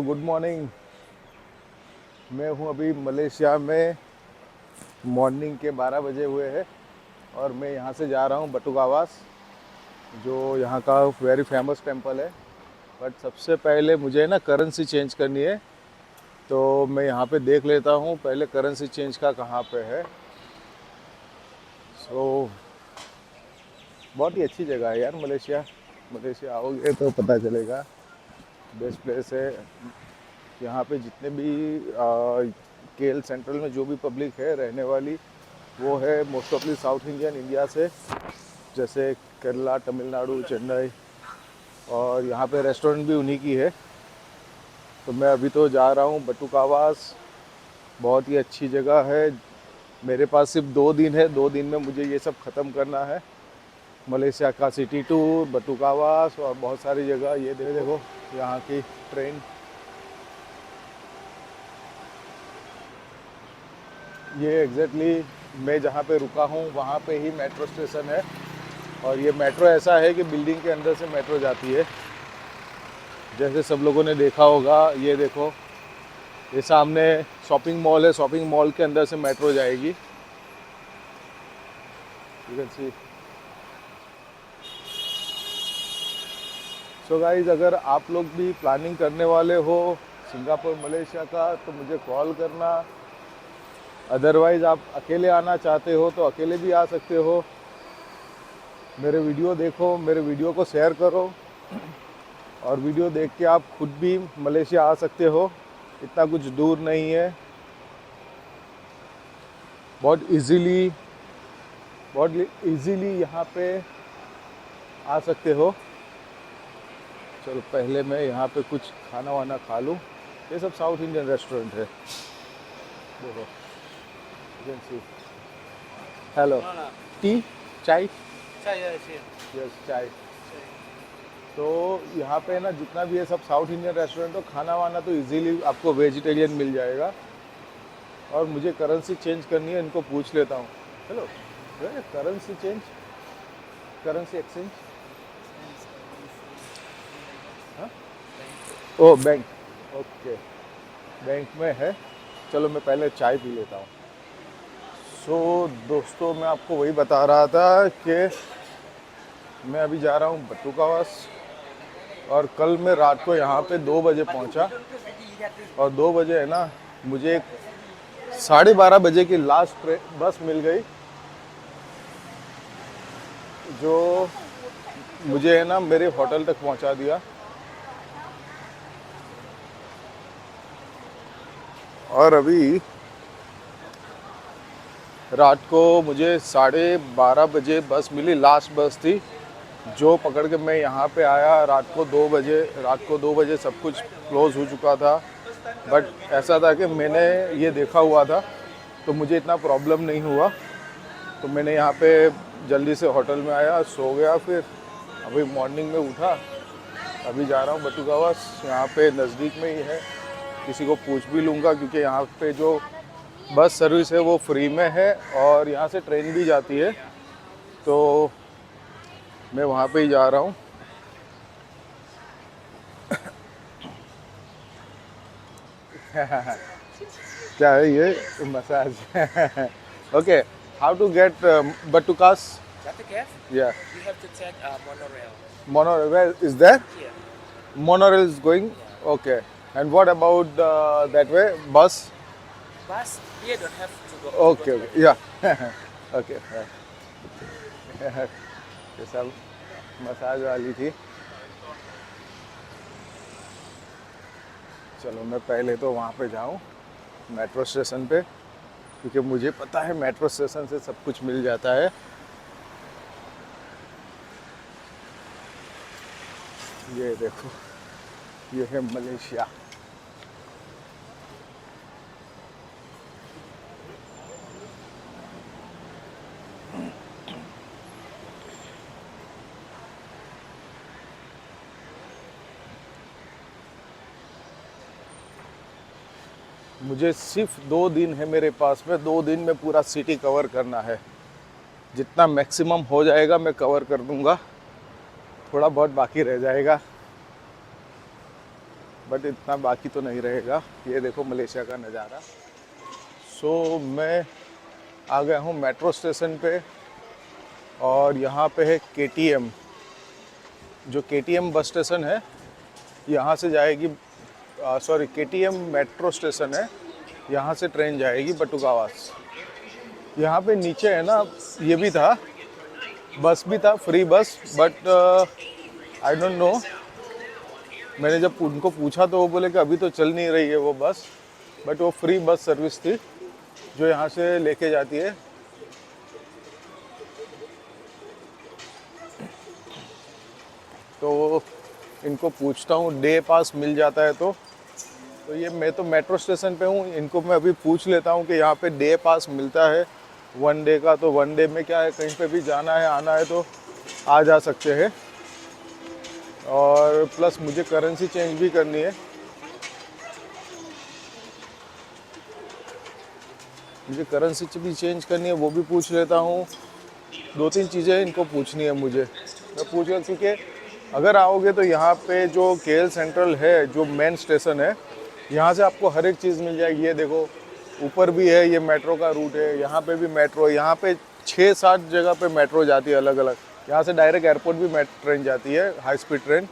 Good morning. मैं हूं अभी मलेशिया में। मॉर्निंग के 12 बजे हुए हैं और मैं यहां से जा रहा हूं बटुकावास, जो यहां का वेरी फेमस टेंपल है। बट सबसे पहले मुझे ना करेंसी चेंज करनी है, तो मैं यहां पे देख लेता हूं पहले करेंसी चेंज का कहां पे है। सो बहुत ही अच्छी जगह है यार मलेशिया। मलेशिया आओगे तो पता चलेगा, बेस्ट प्लेस है। यहाँ पे जितने भी केएल सेंट्रल में जो भी पब्लिक है रहने वाली, वो है मोस्ट ऑफली साउथ इंडियन इंडिया से, जैसे केरला, तमिलनाडु, चेन्नई। और यहाँ पे रेस्टोरेंट भी उन्हीं की है। तो मैं अभी तो जा रहा हूँ बटुकावास। बहुत ही अच्छी जगह है। मेरे पास सिर्फ 2 दिन है, 2 दिन में मुझे ये सब ख़त्म करना है। मलेशिया का सिटी टूर, बटुकावास और बहुत सारी जगह। ये देखो यहाँ की ट्रेन। ये एग्जैक्टली मैं जहाँ पे रुका हूँ वहाँ पे ही मेट्रो स्टेशन है। और ये मेट्रो ऐसा है कि बिल्डिंग के अंदर से मेट्रो जाती है, जैसे सब लोगों ने देखा होगा। ये देखो, ये सामने शॉपिंग मॉल है, शॉपिंग मॉल के अंदर से मेट्रो जाएगी। You can see. So guys, अगर आप लोग भी प्लानिंग करने वाले हो सिंगापुर मलेशिया का, तो मुझे कॉल करना। अदरवाइज़ आप अकेले आना चाहते हो तो अकेले भी आ सकते हो। मेरे वीडियो देखो, मेरे वीडियो को शेयर करो, और वीडियो देख के आप खुद भी मलेशिया आ सकते हो। इतना कुछ दूर नहीं है, बहुत इजीली यहाँ पे आ सकते हो। चलो पहले मैं यहाँ पे कुछ खाना वाना खा लूँ। ये सब साउथ इंडियन रेस्टोरेंट है। देखो, you can see. Hello, T, चाय। चाय है। यस, चाय। तो यहाँ पे ना जितना भी है सब साउथ इंडियन रेस्टोरेंट हो, खाना वाना तो इजीली आपको वेजिटेरियन मिल जाएगा। और मुझे करेंसी चेंज करनी है, इनको पूछ लेता हूँ। Hello, currency change, currency exchange. हाँ, ओ बैंक, ओके, बैंक में है। चलो मैं पहले चाय पी लेता हूँ। सो दोस्तों, मैं आपको वही बता रहा था कि मैं अभी जा रहा हूँ बटुकावास। और कल मैं रात को यहाँ पे 2 बजे पहुँचा, और 2 बजे है ना मुझे 12:30 बजे की लास्ट बस मिल गई, जो मुझे है ना मेरे होटल तक पहुँचा दिया। और अभी रात को मुझे 12:30 बजे बस मिली, लास्ट बस थी, जो पकड़ के मैं यहाँ पे आया रात को 2 बजे। रात को 2 बजे सब कुछ क्लोज़ हो चुका था। बट ऐसा था कि मैंने ये देखा हुआ था, तो मुझे इतना प्रॉब्लम नहीं हुआ। तो मैंने यहाँ पे जल्दी से होटल में आया, सो गया। फिर अभी मॉर्निंग में उठा, अभी जा रहा हूँ बटुकावास। यहाँ पे नज़दीक में ही है, किसी को पूछ भी लूँगा, क्योंकि यहाँ पे जो बस सर्विस है वो फ्री में है, और यहाँ से ट्रेन भी जाती है। तो मैं वहाँ पे ही जा रहा हूँ। क्या है ये? Massage. Okay, how to get बटुकास? Buttercaf, या you have to take a monorail monorail, where is there? here. Monorail is going? Yeah. Okay. And what about that way? Bus? Bus here don't have to go Okay, to okay. that. Yeah. Okay. ये सब massage वाली थी। चलो मैं पहले तो वहाँ पे जाऊँ मेट्रो स्टेशन पे, क्योंकि मुझे पता है मेट्रो स्टेशन से सब कुछ मिल जाता है। ये देखो, ये है मलेशिया। मुझे सिर्फ 2 दिन है मेरे पास में, 2 दिन में पूरा सिटी कवर करना है। जितना मैक्सिमम हो जाएगा मैं कवर कर दूंगा, थोड़ा बहुत बाकी रह जाएगा। बट इतना बाकी तो नहीं रहेगा। ये देखो मलेशिया का नज़ारा। सो मैं आ गया हूँ मेट्रो स्टेशन पे, और यहाँ पे है KTM। जो KTM बस स्टेशन है, यहाँ से जाएगी, सॉरी KTM मेट्रो स्टेशन है, यहाँ से ट्रेन जाएगी बटुकावास। यहाँ पे नीचे है ना, ये भी था, बस भी था, फ्री बस, बट आई डोंट नो। मैंने जब उनको पूछा तो वो बोले कि अभी तो चल नहीं रही है वो बस, बट वो फ्री बस सर्विस थी जो यहाँ से लेके जाती है। तो इनको पूछता हूँ डे पास मिल जाता है तो ये मैं तो मेट्रो स्टेशन पे हूँ, इनको मैं अभी पूछ लेता हूँ कि यहाँ पे डे पास मिलता है 1 डे का। तो 1 डे में क्या है, कहीं पे भी जाना है आना है तो आ जा सकते हैं। और प्लस मुझे करेंसी चेंज भी करनी है, मुझे करेंसी भी चेंज करनी है, वो भी पूछ लेता हूँ। 2-3 चीज़ें इनको पूछनी है मुझे, मैं पूछ रहा, क्योंकि अगर आओगे तो यहाँ पे जो KL सेंट्रल है, जो मेन स्टेशन है, यहाँ से आपको हर एक चीज़ मिल जाएगी। ये देखो ऊपर भी है, ये मेट्रो का रूट है, यहाँ पे भी मेट्रो, यहाँ पे 6-7 जगह पे मेट्रो जाती है अलग अलग। यहाँ से डायरेक्ट एयरपोर्ट भी ट्रेन जाती है, हाई स्पीड ट्रेन।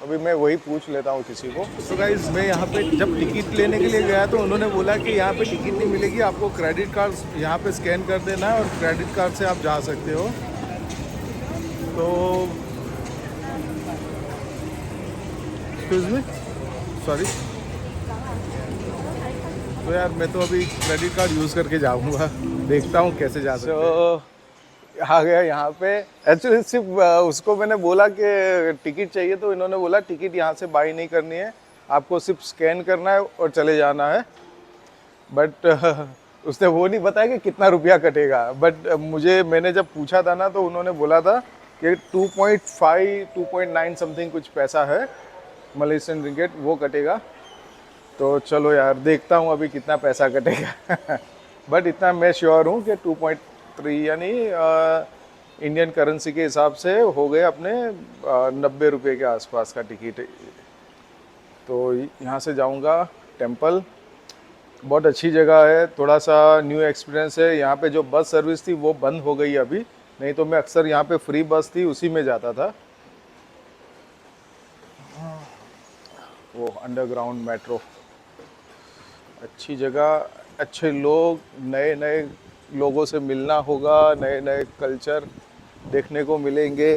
अभी मैं वही पूछ लेता हूँ किसी को। तो गाइस, मैं यहाँ पे जब टिकट लेने के लिए गया तो उन्होंने बोला कि यहाँ पे टिकट नहीं मिलेगी, आपको क्रेडिट कार्ड यहाँ पे स्कैन कर देना है और क्रेडिट कार्ड से आप जा सकते हो। तो एक्सक्यूज़ मी, सॉरी। तो यार मैं तो अभी क्रेडिट कार्ड यूज़ करके जाऊँगा, देखता हूँ कैसे जा सकते हैं। आ गया यहाँ पे। एक्चुअली सिर्फ उसको मैंने बोला कि टिकट चाहिए, तो इन्होंने बोला टिकट यहाँ से बाई नहीं करनी है, आपको सिर्फ स्कैन करना है और चले जाना है। बट उसने वो नहीं बताया कि कितना रुपया कटेगा। बट मैंने जब पूछा था ना, तो उन्होंने बोला था कि 2.5 2.9 समथिंग कुछ पैसा है मलेशियन रिंगिट, वो कटेगा। तो चलो यार, देखता हूँ अभी कितना पैसा कटेगा। बट इतना मैं श्योर हूँ कि 2.3 यानी इंडियन करेंसी के हिसाब से हो गए अपने 90 रुपये के आसपास का टिकट। तो यहाँ से जाऊँगा टेंपल। बहुत अच्छी जगह है, थोड़ा सा न्यू एक्सपीरियंस है। यहाँ पे जो बस सर्विस थी वो बंद हो गई अभी, नहीं तो मैं अक्सर यहाँ पे फ्री बस थी, उसी में जाता था। वो अंडरग्राउंड मेट्रो, अच्छी जगह, अच्छे लोग, नए नए लोगों से मिलना होगा, नए नए कल्चर देखने को मिलेंगे,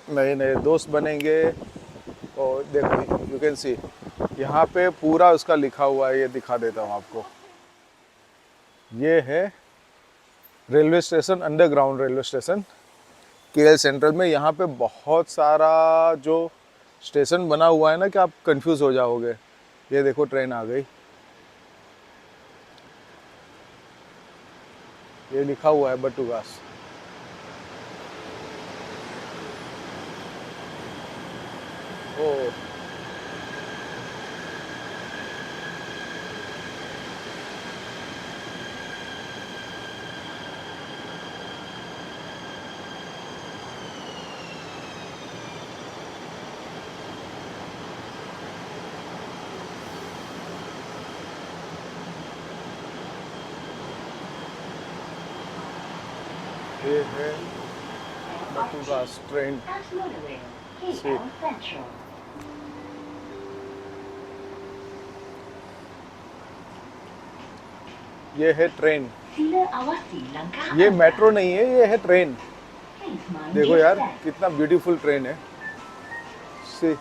नए नए दोस्त बनेंगे। और देखो, यू कैन सी यहाँ पे पूरा उसका लिखा हुआ है, ये दिखा देता हूँ आपको। ये है railway station, underground railway station KL central में। यहाँ पे बहुत सारा जो स्टेशन बना हुआ है ना कि आप कंफ्यूज हो जाओगे। ये देखो ट्रेन आ गई, ये लिखा हुआ है बटुकास। ओ ये है बटुकास ट्रेन। See. ये है ट्रेन, ये मेट्रो नहीं है, ये है ट्रेन। देखो यार कितना ब्यूटीफुल ट्रेन है। सी,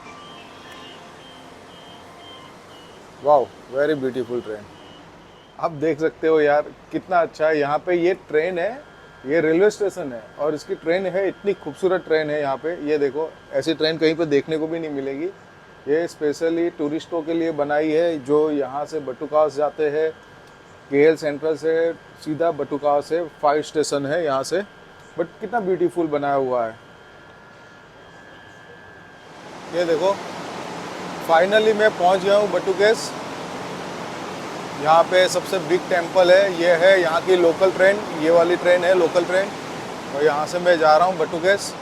वाओ, वेरी ब्यूटीफुल ट्रेन। आप देख सकते हो यार कितना अच्छा है। यहाँ पे ये ट्रेन है, ये रेलवे स्टेशन है और इसकी ट्रेन है, इतनी खूबसूरत ट्रेन है यहाँ पे। ये देखो, ऐसी ट्रेन कहीं पे देखने को भी नहीं मिलेगी। ये स्पेशली टूरिस्टों के लिए बनाई है जो यहाँ से बटुकास जाते हैं। KL सेंट्रल से सीधा बटुकास है, 5 स्टेशन है यहाँ से। बट कितना ब्यूटीफुल बनाया हुआ है। ये देखो, फाइनली मैं पहुँच गया हूँ बटुकेस। यहाँ पे सबसे बिग टेंपल है, ये है यहाँ की लोकल ट्रेन, ये वाली ट्रेन है लोकल ट्रेन। और यहाँ से मैं जा रहा हूँ बटुकेस।